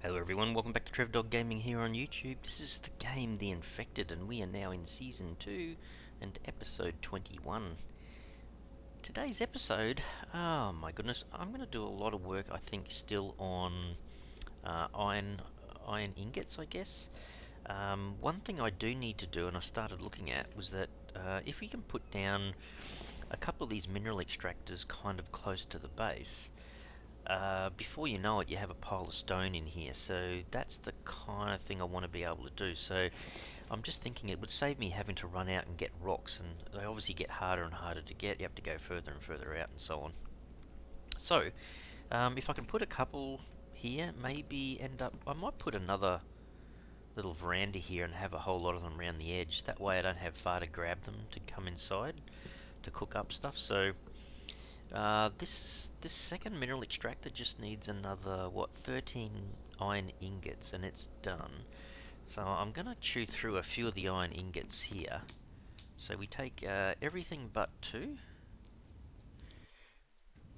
Hello everyone, welcome back to TrevDog Gaming here on YouTube. This is the game The Infected and we are now in Season 2 and Episode 21. Today's episode, oh my goodness, I'm going to do a lot of work I think still on iron ingots I guess. One thing I do need to do and I started looking at was that if we can put down a couple of these mineral extractors kind of close to the base, before you know it, you have a pile of stone in here. So that's the kind of thing I want to be able to do. So I'm just thinking it would save me having to run out and get rocks, and they obviously get harder and harder to get. You have to go further and further out and so on. So if I can put a couple here, maybe I might put another little veranda here and have a whole lot of them around the edge. That way I don't have far to grab them to come inside to cook up stuff. So this second mineral extractor just needs another 13 iron ingots and it's done. So I'm gonna chew through a few of the iron ingots here. So we take everything but 2.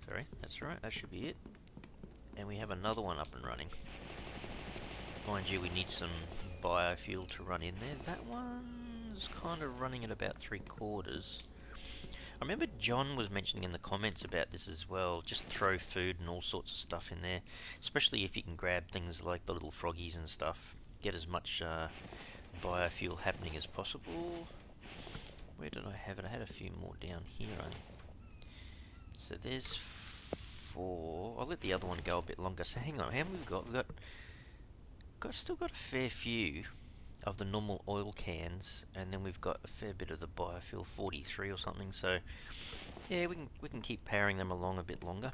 Sorry, that's right, that should be it. And we have another one up and running. Mind you, we need some biofuel to run in there. That one's kind of running at about 3/4. I remember John was mentioning in the comments about this as well. Just throw food and all sorts of stuff in there, especially if you can grab things like the little froggies and stuff. Get as much biofuel happening as possible. Where did I have it? I had a few more down here. So there's 4. I'll let the other one go a bit longer. So hang on, how many we've got? Still got a fair few of the normal oil cans, and then we've got a fair bit of the biofuel, 43 or something. So yeah, we can keep powering them along a bit longer.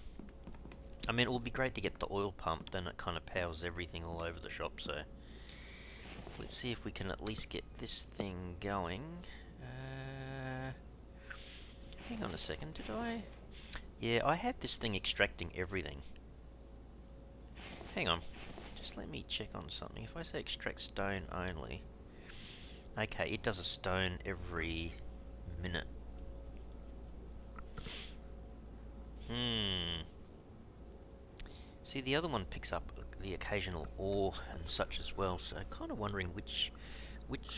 I mean, it would be great to get the oil pump, then it kind of powers everything all over the shop. So let's see if we can at least get this thing going. Hang on a second, did I? Yeah, I had this thing extracting everything. Hang on, just let me check on something. If I say extract stone only, okay, it does a stone every minute. See, the other one picks up the occasional ore and such as well, so kind of wondering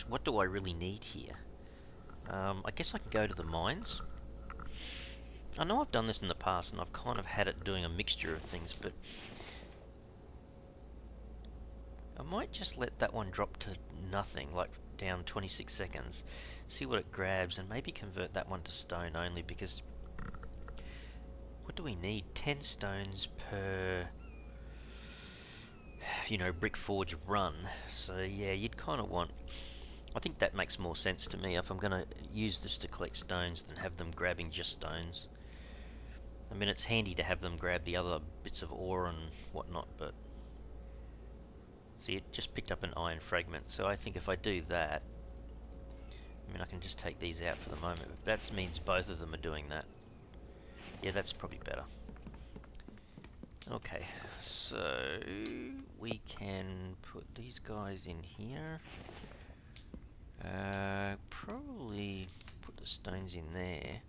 what do I really need here? I guess I can go to the mines. I know I've done this in the past and I've kind of had it doing a mixture of things, but I might just let that one drop to nothing, like down 26 seconds, see what it grabs, and maybe convert that one to stone only, because what do we need? 10 stones per, brick forge run. So yeah, you'd kind of want, I think that makes more sense to me if I'm going to use this to collect stones than have them grabbing just stones. I mean, it's handy to have them grab the other bits of ore and whatnot, but see, it just picked up an iron fragment, so I think if I do that, I mean, I can just take these out for the moment, but that means both of them are doing that. Yeah, that's probably better. Okay, so we can put these guys in here. Probably put the stones in there.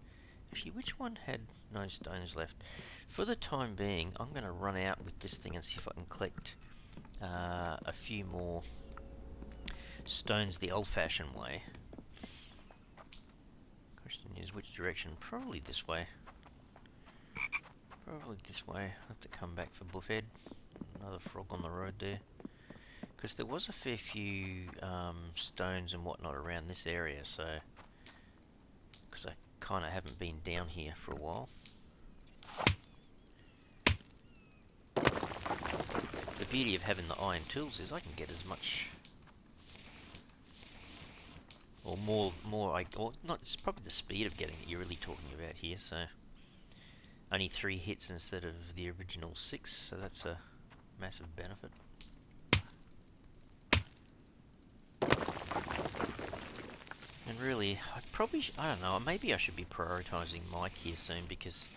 Actually, which one had no stones left? For the time being, I'm going to run out with this thing and see if I can collect a few more stones the old-fashioned way. Question is, which direction? Probably this way. Probably this way. I'll have to come back for Buffhead. Another frog on the road there. Because there was a fair few stones and whatnot around this area, so... Because I kind of haven't been down here for a while. The beauty of having the iron tools is I can get as much... Or more, or not, it's probably the speed of getting it you're really talking about here, so... Only 3 hits instead of the original 6, so that's a massive benefit. And really, I don't know, maybe I should be prioritising Mike here soon, because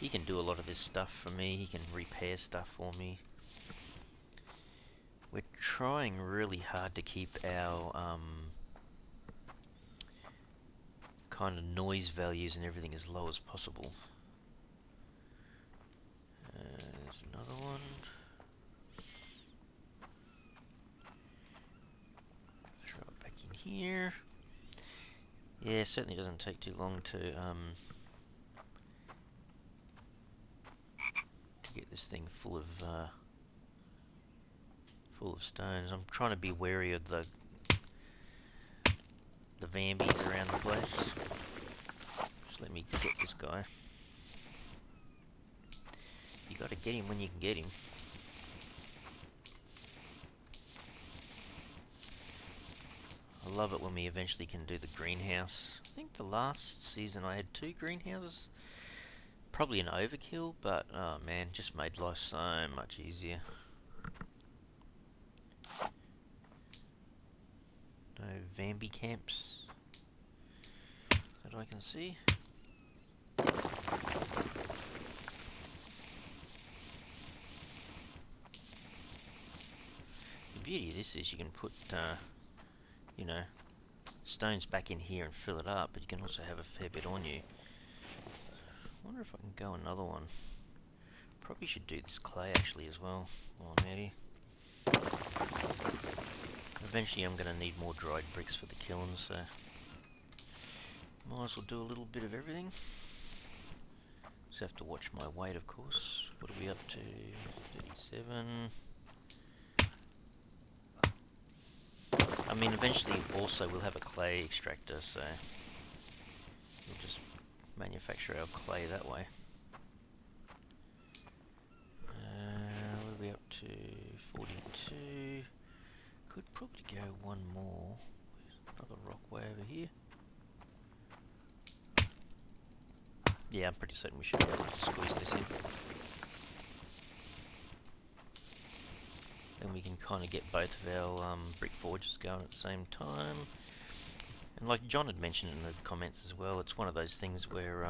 he can do a lot of this stuff for me, he can repair stuff for me. We're trying really hard to keep our kind of noise values and everything as low as possible. There's another one. here. Yeah, certainly doesn't take too long to get this thing full of stones. I'm trying to be wary of the Vambies around the place. Just let me get this guy. You gotta get him when you can get him. I love it when we eventually can do the greenhouse. I think the last season I had 2 greenhouses. Probably an overkill, but oh man, just made life so much easier. No Vamby camps that I can see. The beauty of this is you can put, you know, stones back in here and fill it up, but you can also have a fair bit on you. I wonder if I can go another one. Probably should do this clay actually as well while I'm out here. Eventually I'm going to need more dried bricks for the kiln, so might as well do a little bit of everything. Just have to watch my weight, of course. What are we up to? 37. I mean, eventually also we'll have a clay extractor, so we'll just manufacture our clay that way. What are we up to? 42. Could probably go one more. There's another rock way over here. Yeah, I'm pretty certain we should be able to squeeze this in. Then we can kind of get both of our brick forges going at the same time. And like John had mentioned in the comments as well, it's one of those things where,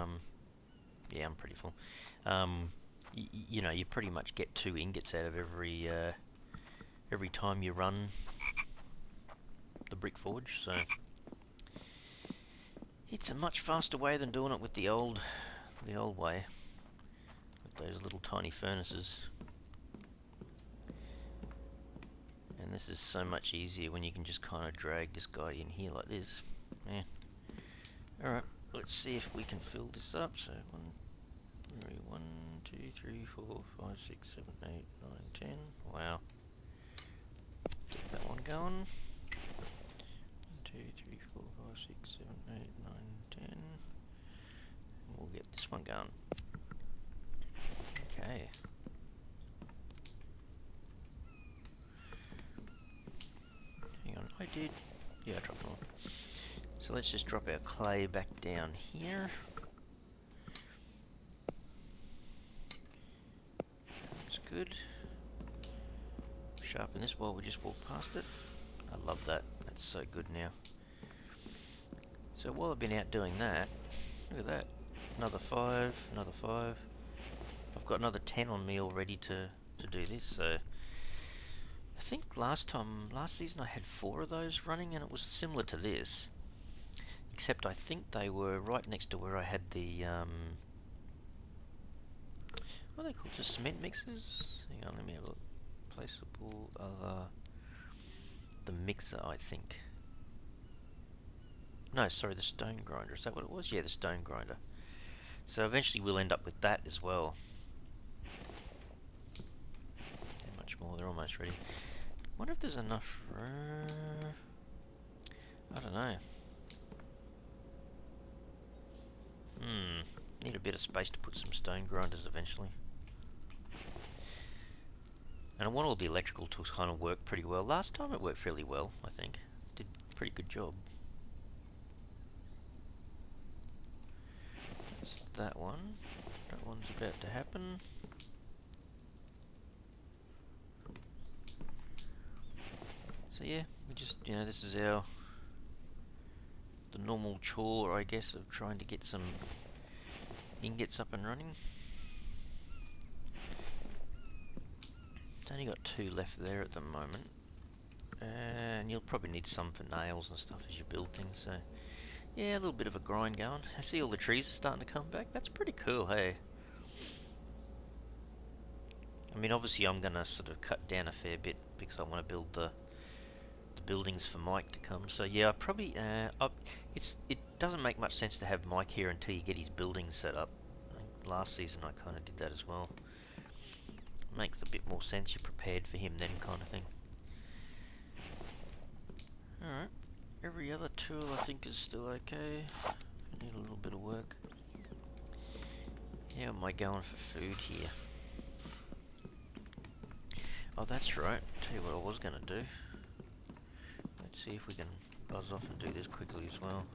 yeah, I'm pretty full. You know, you pretty much get 2 ingots out of every time you run the brick forge, so it's a much faster way than doing it with the old way, with those little tiny furnaces. And this is so much easier when you can just kind of drag this guy in here like this. Yeah. Alright, let's see if we can fill this up. So 1, 2, 3, 4, 5, 6, 7, 8, 9, 10. Wow. Keep that one going. 1, 2, 3, 4, 5, 6, 7, 8, 9, 10. And we'll get this one going. Okay. Hang on, I did. Yeah, I dropped one. So let's just drop our clay back down here. That's good. Sharpen this while we just walk past it. I love that. That's so good now. So while I've been out doing that, look at that. Another 5, another 5. I've got another 10 on me already to do this, so I think last season I had 4 of those running and it was similar to this. Except I think they were right next to where I had the, what are they called, the cement mixers? Hang on, let me have a look. Placeable, the mixer, I think. No, sorry, the stone grinder. Is that what it was? Yeah, the stone grinder. So eventually we'll end up with that as well. How much more? They're almost ready. Wonder if there's enough. I don't know. Need a bit of space to put some stone grinders eventually. And I want all the electrical tools kind of work pretty well. Last time it worked fairly well, I think. Did a pretty good job. That's that one. That one's about to happen. So yeah, we just, you know, this is the normal chore, I guess, of trying to get some ingots up and running. It's only got 2 left there at the moment. And you'll probably need some for nails and stuff as you build things, so yeah, a little bit of a grind going. I see all the trees are starting to come back. That's pretty cool, hey? I mean, obviously I'm going to sort of cut down a fair bit because I want to build the the buildings for Mike to come. So yeah, I probably it doesn't make much sense to have Mike here until you get his buildings set up. I think last season I kind of did that as well. Makes a bit more sense. You're prepared for him then, kind of thing. All right. Every other tool I think is still okay. I need a little bit of work. How am I going for food here? Oh, that's right. Tell you what I was going to do. Let's see if we can buzz off and do this quickly as well.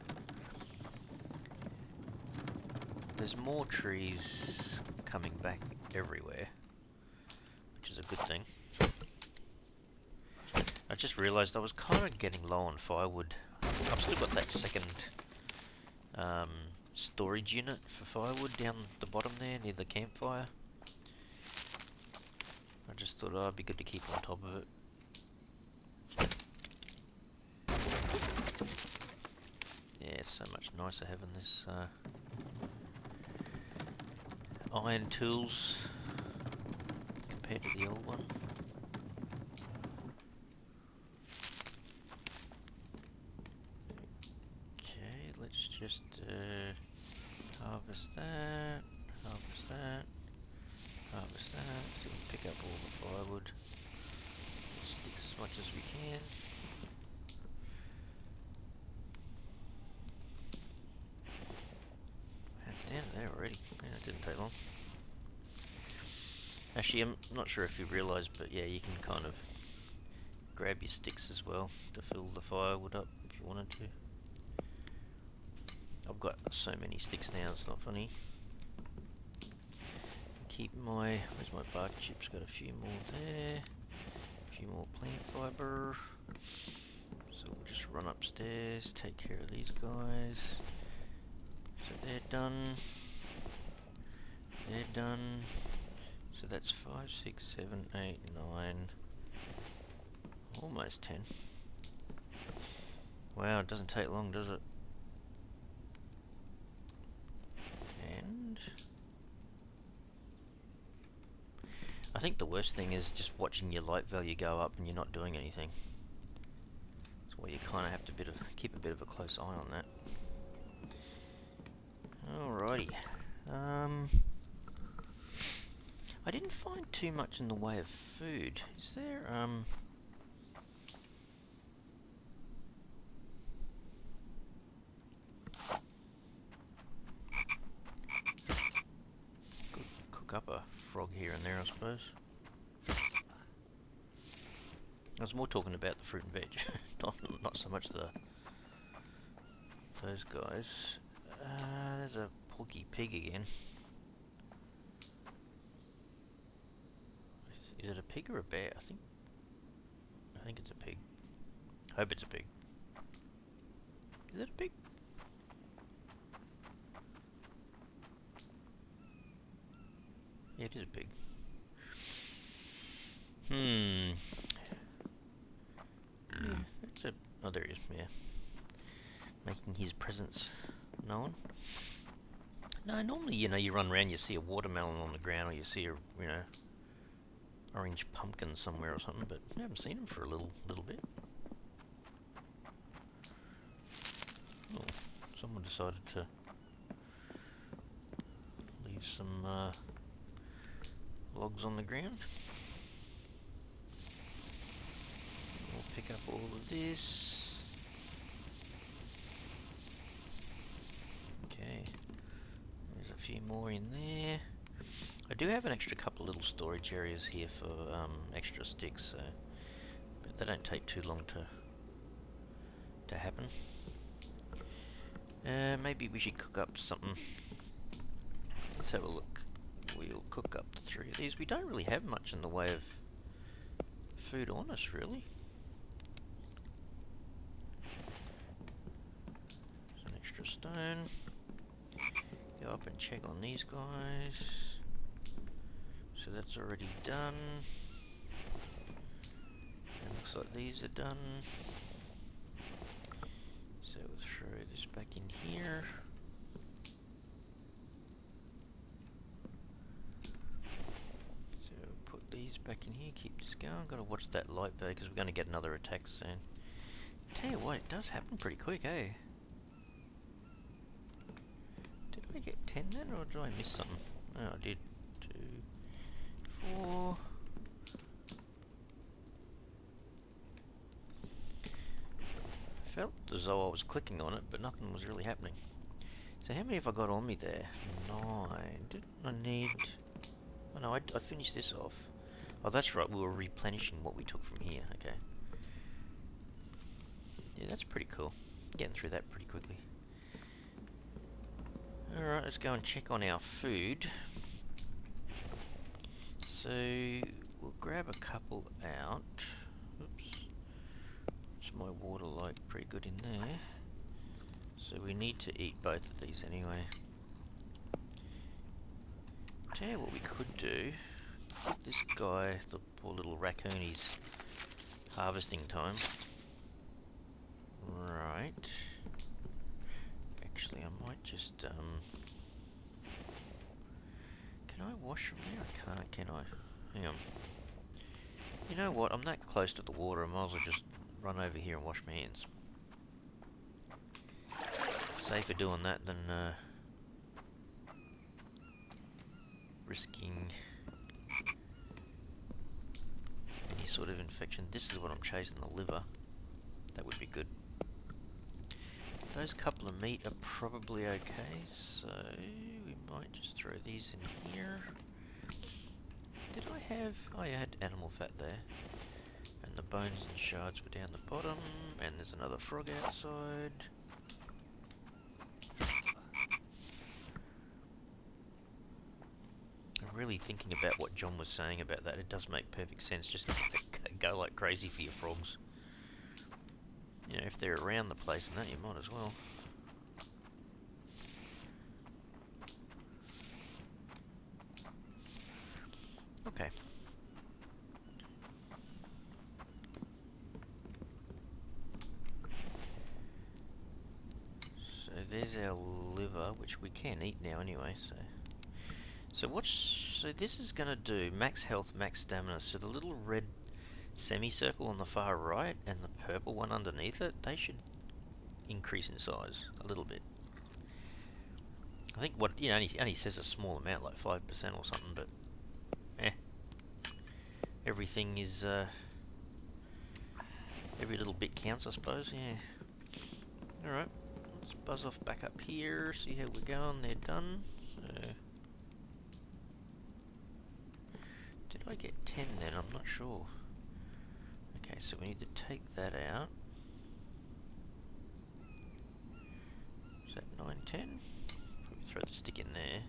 There's more trees coming back everywhere, which is a good thing. I just realised I was kind of getting low on firewood. I've still got that second storage unit for firewood down the bottom there near the campfire. I just thought, oh, it'd be good to keep on top of it. Yeah, it's so much nicer having this iron tools compared to the old one. Okay, let's just harvest that, harvest that, harvest that, so we can pick up all the firewood, sticks as much as we can. That's down there already. Yeah, it didn't take long. Actually, I'm not sure if you realised, but yeah, you can kind of grab your sticks as well to fill the firewood up if you wanted to. I've got so many sticks now, it's not funny. Keep my, where's my bark chips? Got a few more there, a few more plant fibre. So we'll just run upstairs, take care of these guys. So they're done. They're done. So that's 5, 6, 7, 8, 9, almost 10. Wow, it doesn't take long, does it? And I think the worst thing is just watching your light value go up and you're not doing anything. That's why you kind of have to keep a bit of a close eye on that. Alrighty. I didn't find too much in the way of food. Is there, cook up a frog here and there, I suppose. I was more talking about the fruit and veg, not so much those guys. There's a porky pig again. Is it a pig or a bear? I think it's a pig. I hope it's a pig. Is it a pig? Yeah, it is a pig. Yeah, it's a... Oh, there he is, yeah. Making his presence known. No, normally, you run around, you see a watermelon on the ground, or you see a, orange pumpkin somewhere or something, but I haven't seen him for a little bit. Oh, someone decided to leave some logs on the ground. We'll pick up all of this. Okay, there's a few more in there. I do have an extra couple little storage areas here for extra sticks, so, but they don't take too long to happen. Maybe we should cook up something. Let's have a look. We'll cook up the 3 of these. We don't really have much in the way of food on us, really. There's an extra stone. Go up and check on these guys. So that's already done. It looks like these are done. So we'll throw this back in here. So put these back in here, keep this going. Gotta watch that light though, because we're going to get another attack soon. Tell you what, it does happen pretty quick, eh? Did I get 10 then, or did I miss something? Oh, I did. 2, 4. Felt as though I was clicking on it, but nothing was really happening. So how many have I got on me there? 9. Didn't I need... Oh no, I finished this off. Oh, that's right, we were replenishing what we took from here, okay. Yeah, that's pretty cool. Getting through that pretty quickly. Alright, let's go and check on our food. So, we'll grab a couple out. Oops. It's my water like pretty good in there. So we need to eat both of these anyway. Tell you what we could do. Give this guy, the poor little raccoon, he's harvesting time. Right. Actually, I might just, can I wash from there? I can't, can I? Hang on. You know what? I'm that close to the water, I might as well just run over here and wash my hands. Safer doing that than, risking any sort of infection. This is what I'm chasing, the liver. That would be good. Those couple of meat are probably okay, so we might just throw these in here. Did I have... Oh yeah, I had animal fat there. And the bones and shards were down the bottom, and there's another frog outside. I'm really thinking about what John was saying about that. It does make perfect sense. Just go like crazy for your frogs. You know, if they're around the place and that, you might as well. Okay. So there's our liver, which we can eat now anyway, so this is gonna do max health, max stamina. So the little red semicircle on the far right and the purple one underneath it, they should increase in size a little bit. I think what, you know, only says a small amount, like 5% or something, but everything is, every little bit counts, I suppose, yeah. Alright, let's buzz off back up here, see how we're going. They're done. So, did I get 10 then? I'm not sure. Okay, so we need to take that out. Is that 9, 10? Probably throw the stick in there.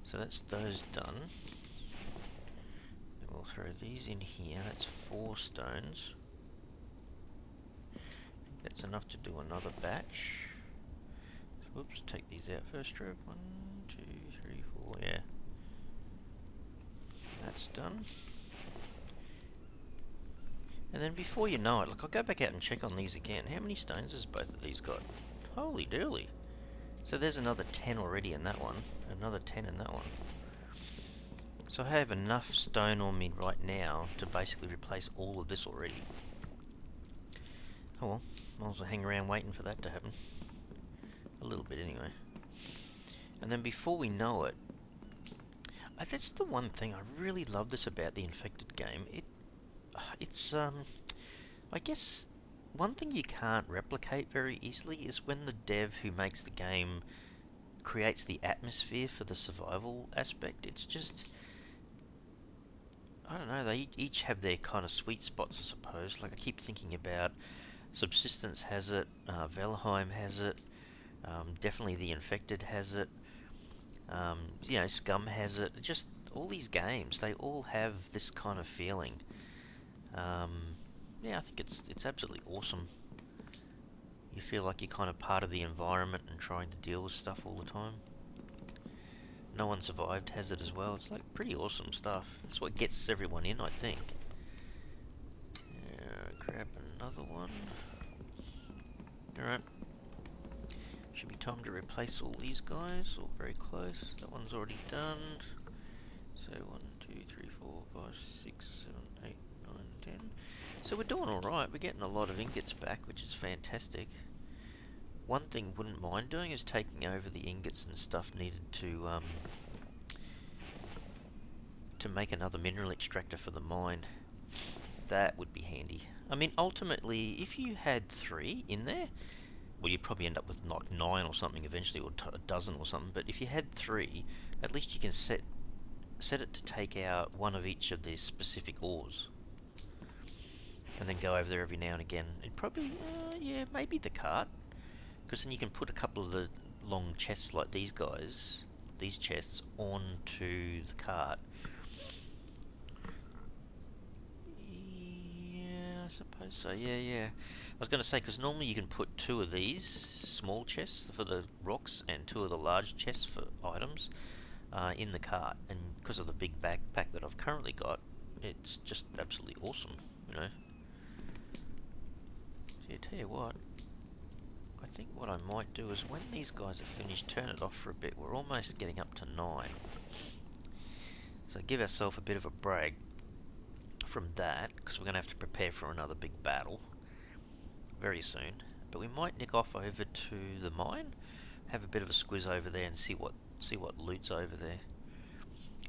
So that's those done. Then we'll throw these in here. That's 4 stones. I think that's enough to do another batch. Whoops, take these out first, Trev. 1, 2, 3, 4, yeah. That's done. And then before you know it, look, I'll go back out and check on these again. How many stones has both of these got? Holy dooly. So there's another 10 already in that one. Another 10 in that one. So I have enough stone on me right now to basically replace all of this already. Oh well, might as well hang around waiting for that to happen. A little bit anyway. And then before we know it, that's the one thing I really love this about the Infected game. It's I guess one thing you can't replicate very easily is when the dev who makes the game creates the atmosphere for the survival aspect. It's just, I don't know, they each have their kind of sweet spots, I suppose. Like I keep thinking about Subsistence has it, Valheim has it, definitely the Infected has it, you know, Scum has it. Just all these games, they all have this kind of feeling. Yeah, I think it's absolutely awesome. You feel like you're kind of part of the environment and trying to deal with stuff all the time. No One Survived has it as well. It's like pretty awesome stuff. That's what gets everyone in, I think. Grab another one. Alright. Should be time to replace all these guys, or very close. That one's already done. So 1, 2, 3, 4, 5, 6, 7, 8, 9, 10. So we're doing alright, we're getting a lot of ingots back, which is fantastic. One thing wouldn't mind doing is taking over the ingots and stuff needed to make another mineral extractor for the mine. That would be handy. I mean, ultimately, if you had 3 in there, well, you'd probably end up with like 9 or something eventually, or a dozen or something. But if you had 3, at least you can set it to take out one of each of these specific ores, and then go over there every now and again. It'd probably, yeah, maybe the cart, because then you can put a couple of the long chests like these guys, these chests, onto the cart. Yeah, I suppose so. Yeah. I was going to say, because normally you can put 2 of these small chests for the rocks and 2 of the large chests for items in the cart, and because of the big backpack that I've currently got, it's just absolutely awesome, you know. So yeah, tell you what, I think what I might do is when these guys are finished, turn it off for a bit. We're almost getting up to 9. So give ourselves a bit of a break from that, because we're going to have to prepare for another big battle very soon. But we might nick off over to the mine, have a bit of a squiz over there and see what loot's over there.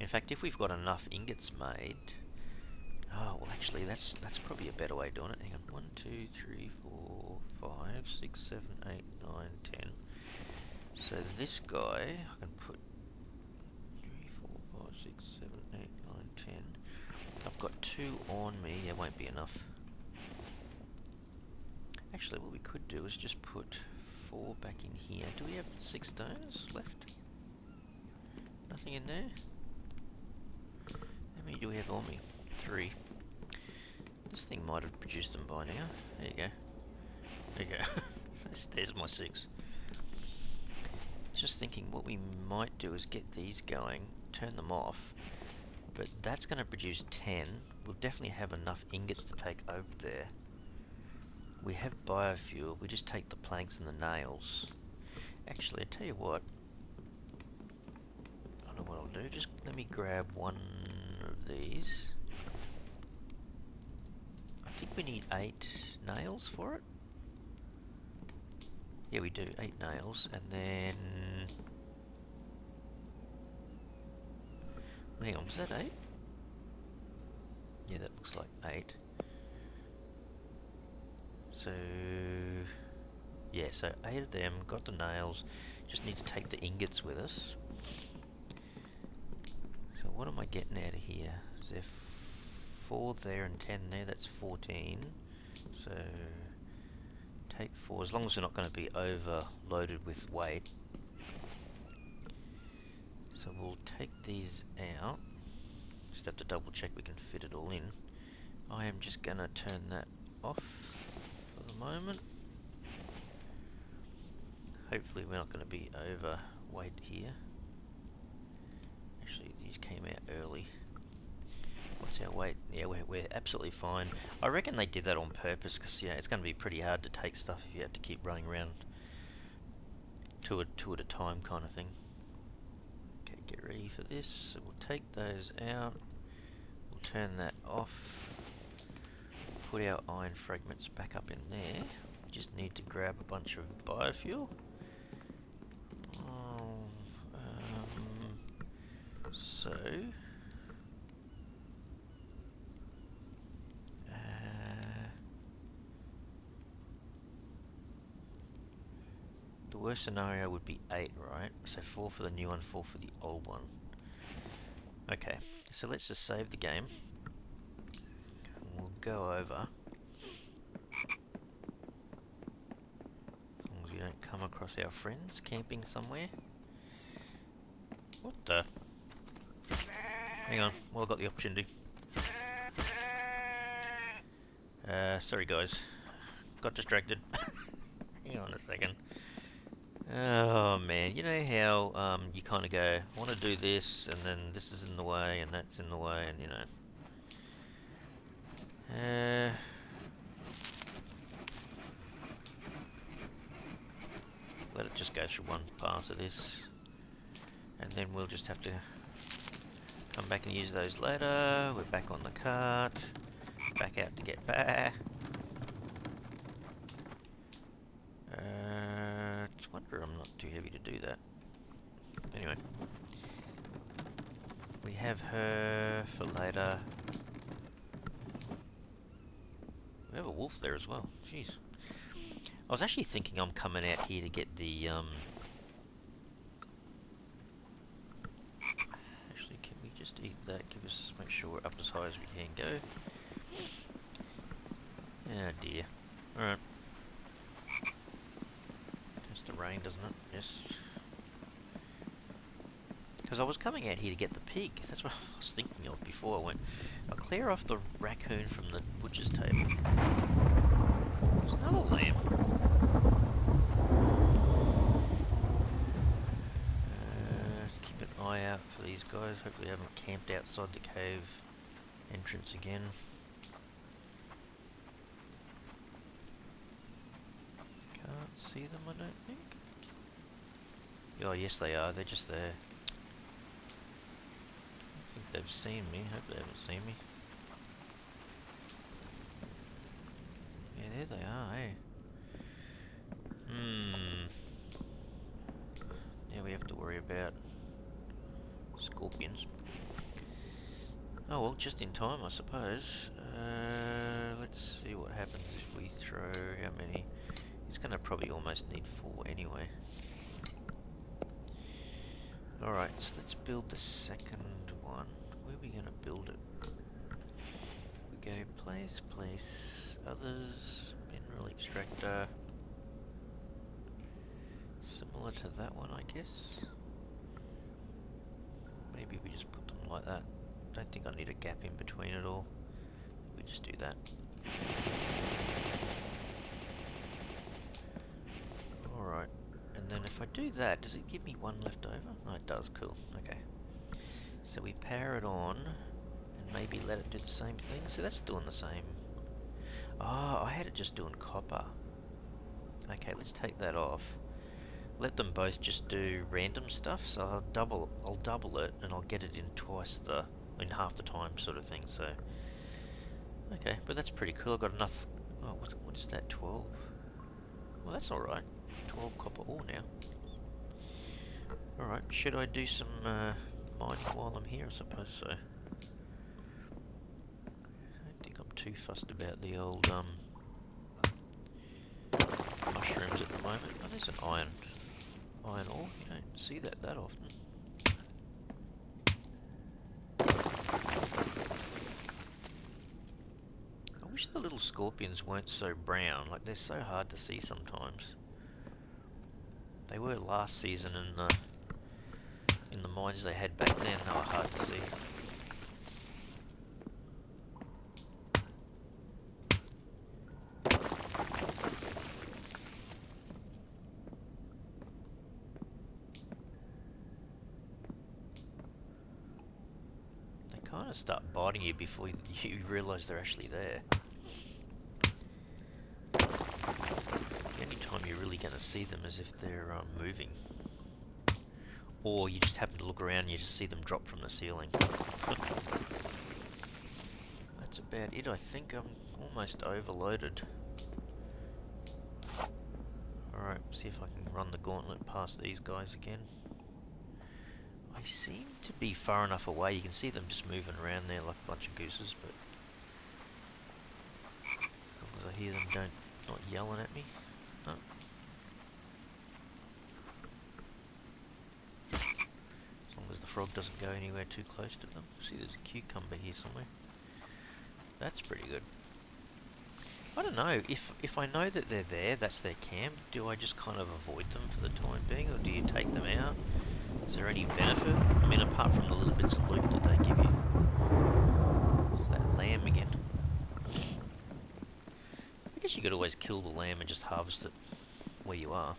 In fact, if we've got enough ingots made, oh well, actually that's probably a better way of doing it. Hang on, 1, 2, 3, 4, 5, 6, 7, 8, 9, 10. So this guy I can put 3, 4, 5, 6, 7, 8, 9, 10. I've got 2 on me. It won't be enough. Actually, what we could do is just put 4 back in here. Do we have 6 stones left? Nothing in there? How many do we have on me? 3. This thing might have produced them by now. There you go. There you go. There's my 6. Just thinking what we might do is get these going, turn them off, but that's going to produce 10. We'll definitely have enough ingots to take over there. We have biofuel, we just take the planks and the nails. Actually, I tell you what, I don't know what I'll do, just let me grab one of these. I think we need 8 nails for it. Yeah, we do, 8 nails, and then... Hang on, was that 8? Yeah, that looks like 8. So... yeah, so 8 of them, got the nails, just need to take the ingots with us. So what am I getting out of here? Is there 4 there and 10 there? That's 14. So take 4, as long as we're not going to be overloaded with weight. So we'll take these out. Just have to double check we can fit it all in. I am just going to turn that off for the moment. Hopefully we're not going to be overweight here. Actually, these came out early. What's our weight? Yeah, we're absolutely fine. I reckon they did that on purpose, because yeah, it's going to be pretty hard to take stuff if you have to keep running around 2 at a time kind of thing. Okay, get ready for this. So we'll take those out. We'll turn that off. Put our iron fragments back up in there. Just need to grab a bunch of biofuel. So the worst scenario would be 8, right? So 4 for the new one, 4 for the old one. Okay, so let's just save the game. We'll go over. As long as we don't come across our friends camping somewhere. What the? Hang on, well I got the opportunity. Sorry guys, got distracted. Hang on a second. Oh man, you know how you kind of go, I want to do this, and then this is in the way, and that's in the way, and you know. Let it just go through one pass of this, and then we'll just have to come back and use those later. We're back on the cart. back out to get back. It's a wonder I'm not too heavy to do that. Anyway. We have her for later. We have a wolf there as well. Jeez. I was actually thinking I'm coming out here to get the, Actually, can we just eat that? Make sure we're up as high as we can go. Oh dear. Alright. Tends to rain, doesn't it? Yes. Because I was coming out here to get the pig. That's what I was thinking of before I went. I'll clear off the raccoon from the butcher's table. There's another lamb. Keep an eye out for these guys. Hopefully they haven't camped outside the cave entrance again. Can't see them, I don't think. Oh, yes they are. They're just there. I think they've seen me. Hope they haven't seen me. Yeah, there they are, hey. Now we have to worry about scorpions. Oh well, just in time, I suppose. Let's see what happens if we throw how many. It's going to probably almost need 4 anyway. Alright, so let's build the second one. Where are we going to build it? We go place, others, mineral extractor. Similar to that one, I guess. Maybe we just put them like that. Don't think I need a gap in between it all. We just do that. Alright, and then if I do that, does it give me 1 left over? Oh, it does, cool, okay. So we power it on, and maybe let it do the same thing. So that's doing the same. Oh, I had it just doing copper. Okay, let's take that off. Let them both just do random stuff, so I'll double it, and I'll get it in half the time sort of thing, so. Okay, but that's pretty cool. I've got enough. Oh, what is that, 12? Well, that's alright. 12 copper ore now. Alright, should I do some mining while I'm here? I suppose so. I don't think I'm too fussed about the old mushrooms at the moment. Oh, there's an iron ore. You don't see that often. I wish the little scorpions weren't so brown. Like, they're so hard to see sometimes. They were last season in the mines they had back then. They were hard to see. They kind of start biting you before you realise they're actually there. The only time you're really going to see them is if they're moving. Or you just happen to look around and you just see them drop from the ceiling. That's about it. I think I'm almost overloaded. Alright, see if I can run the gauntlet past these guys again. I seem to be far enough away. You can see them just moving around there like a bunch of gooses, but as long as I hear them not yelling at me. No. As long as the frog doesn't go anywhere too close to them. See, there's a cucumber here somewhere. That's pretty good. I don't know, if I know that they're there, that's their camp, do I just kind of avoid them for the time being, or do you take them out? Is there any benefit? I mean, apart from the little bits of loot that they give you. There's that lamb again. I guess you could always kill the lamb and just harvest it where you are.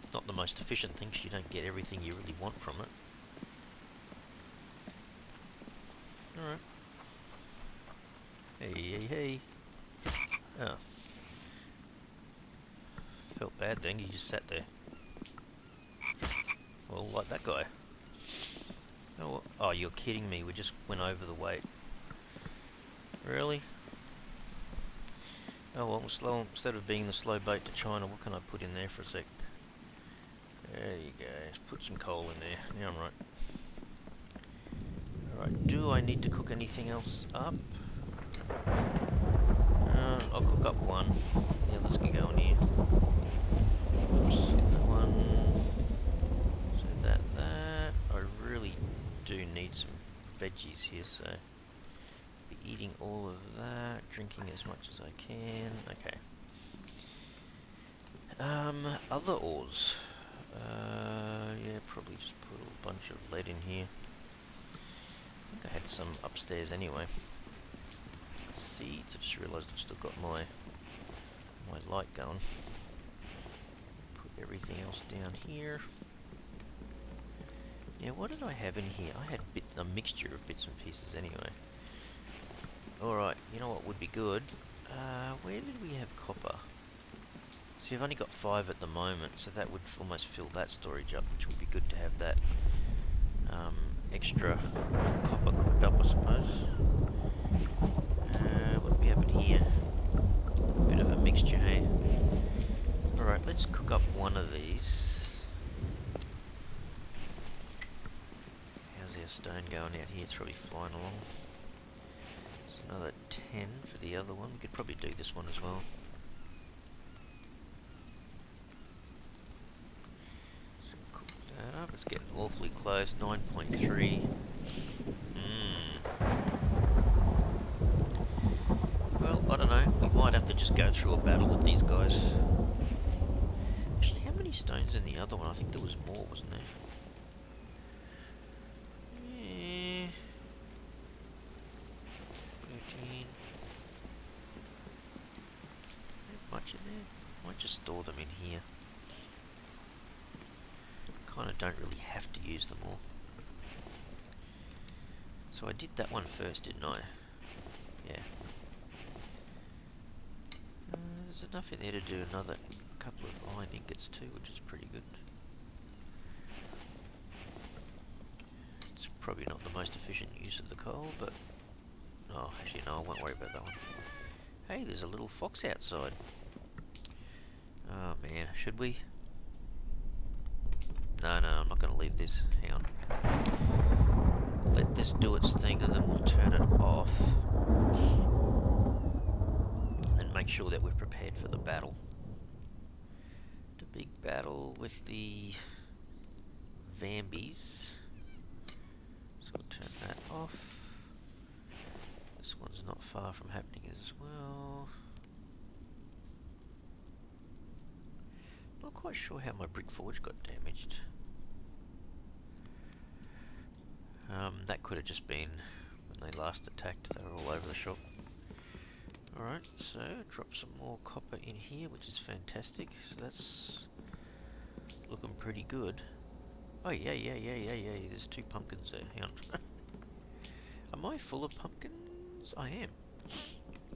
It's not the most efficient thing, because you don't get everything you really want from it. Alright. Hey. Oh. Felt bad then, you just sat there. Well, like that guy. Oh, you're kidding me, we just went over the weight. Really? Oh well, instead of being the slow boat to China, what can I put in there for a sec? There you go. Let's put some coal in there. Now I'm right. Alright, do I need to cook anything else up? I'll cook up one. The others can go in here. Oops, get that one. So that. I really do need some veggies here, so be eating all of that, drinking as much as I can. Okay. Other ores. Yeah, probably just put a bunch of lead in here. I think I had some upstairs anyway. Seeds, I just realised I've still got my light going. Put everything else down here. Now what did I have in here? I had a mixture of bits and pieces anyway. Alright, you know what would be good? Where did we have copper? See, I've only got 5 at the moment, so that would almost fill that storage up, which would be good to have that extra copper cooked up, I suppose. What do we have in here? Bit of a mixture, hey? Alright, let's cook up one of these. How's our stone going out here? It's probably flying along. There's another 10 for the other one. We could probably do this one as well. So cook that up. It's getting awfully close. 9.3. Well, I don't know. We might have to just go through a battle with these guys. Actually, how many stones in the other one? I think there was more, wasn't there? Yeah. 13. Not much in there. Might just store them in here. Kind of don't really have to use them all. So I did that one first, didn't I? Yeah. There's enough in there to do another couple of iron ingots too, which is pretty good. It's probably not the most efficient use of the coal, but... Oh, actually no, I won't worry about that one. Hey, there's a little fox outside. Oh man, should we? No, I'm not going to leave this. Hang on. Let this do its thing and then we'll turn it off. And make sure that we're prepared for the battle. The big battle with the Vambies. So we'll turn that off. This one's not far from happening as well. Not quite sure how my brick forge got damaged. That could have just been when they last attacked. They were all over the shop. Alright, so drop some more copper in here, which is fantastic. So that's looking pretty good. Oh yeah. There's 2 pumpkins there. Hang on. Am I full of pumpkins? I am.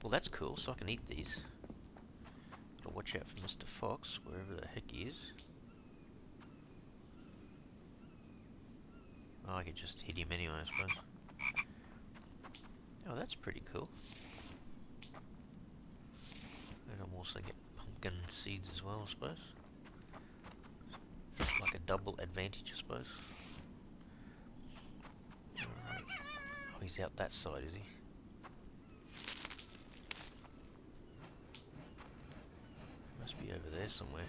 Well, that's cool, so I can eat these. Gotta watch out for Mr. Fox, wherever the heck he is. Oh, I could just hit him anyway, I suppose. Oh, that's pretty cool. And I'm also getting pumpkin seeds as well, I suppose. Like a double advantage, I suppose. Alright. Oh, he's out that side, is he? Must be over there somewhere.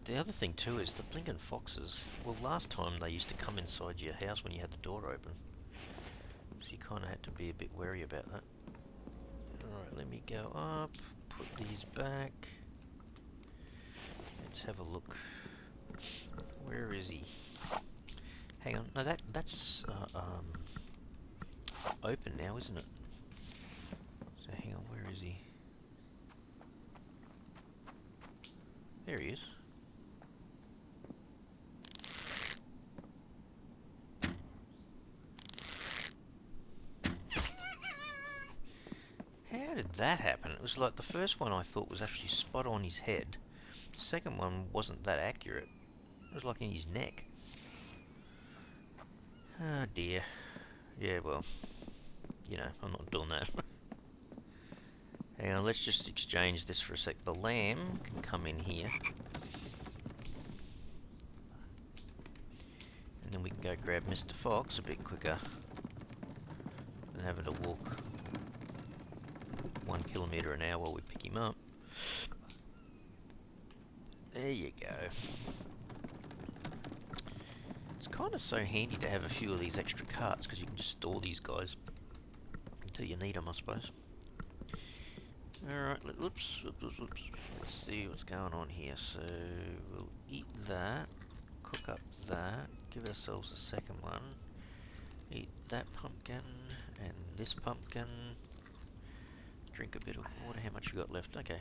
The other thing too is the blinking foxes. Well, last time they used to come inside your house when you had the door open. So you kind of had to be a bit wary about that. Alright, let me go up, put these back. Let's have a look. Where is he? Hang on, no, that's open now, isn't it? So hang on, where is he? There he is. How did that happen? It was like the first one I thought was actually spot on his head. The second one wasn't that accurate. It was like in his neck. Oh dear. Yeah, well. you know, I'm not doing that. Hang on, let's just exchange this for a sec. The lamb can come in here. And then we can go grab Mr. Fox a bit quicker than having to walk 1 kilometre an hour while we pick him up. There you go. It's kind of so handy to have a few of these extra carts because you can just store these guys until you need them, I suppose. Alright, whoops. Let's see what's going on here. So, we'll eat that, cook up that, give ourselves a second one, eat that pumpkin, and this pumpkin, drink a bit of water. How much you got left? Okay.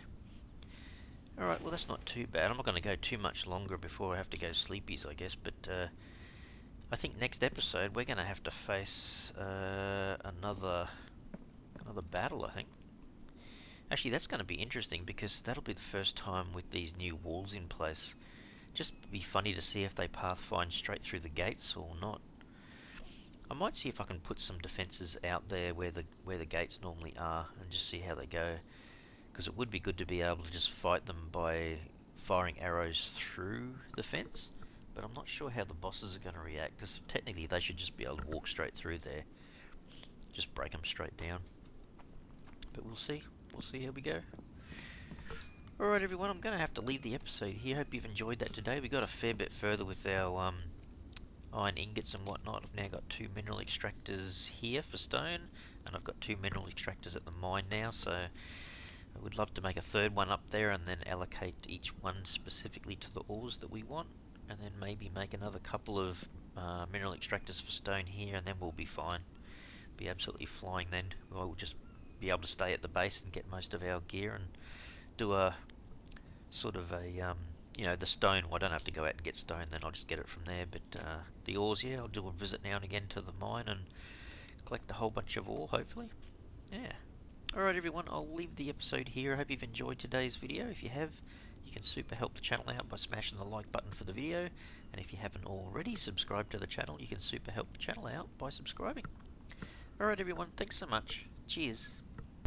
Alright, well that's not too bad. I'm not going to go too much longer before I have to go sleepies, I guess, but I think next episode we're going to have to face another battle, I think. Actually, that's going to be interesting because that'll be the first time with these new walls in place. Just be funny to see if they pathfind straight through the gates or not. I might see if I can put some defences out there where the gates normally are and just see how they go. Because it would be good to be able to just fight them by firing arrows through the fence. But I'm not sure how the bosses are going to react because technically they should just be able to walk straight through there. Just break them straight down. But we'll see. We'll see how we go. Alright everyone, I'm going to have to leave the episode here. Hope you've enjoyed that today. We got a fair bit further with our iron ingots and whatnot. I've now got 2 mineral extractors here for stone, and I've got 2 mineral extractors at the mine now, so I would love to make a third one up there and then allocate each one specifically to the ores that we want, and then maybe make another couple of mineral extractors for stone here, and then we'll be fine. Be absolutely flying then. We'll just be able to stay at the base and get most of our gear and do a sort of a you know, the stone. Well, I don't have to go out and get stone, then I'll just get it from there. But the ores, yeah, I'll do a visit now and again to the mine and collect a whole bunch of ore, hopefully. Yeah. Alright everyone, I'll leave the episode here. I hope you've enjoyed today's video. If you have, you can super help the channel out by smashing the like button for the video. And if you haven't already subscribed to the channel, you can super help the channel out by subscribing. Alright everyone, thanks so much. Cheers.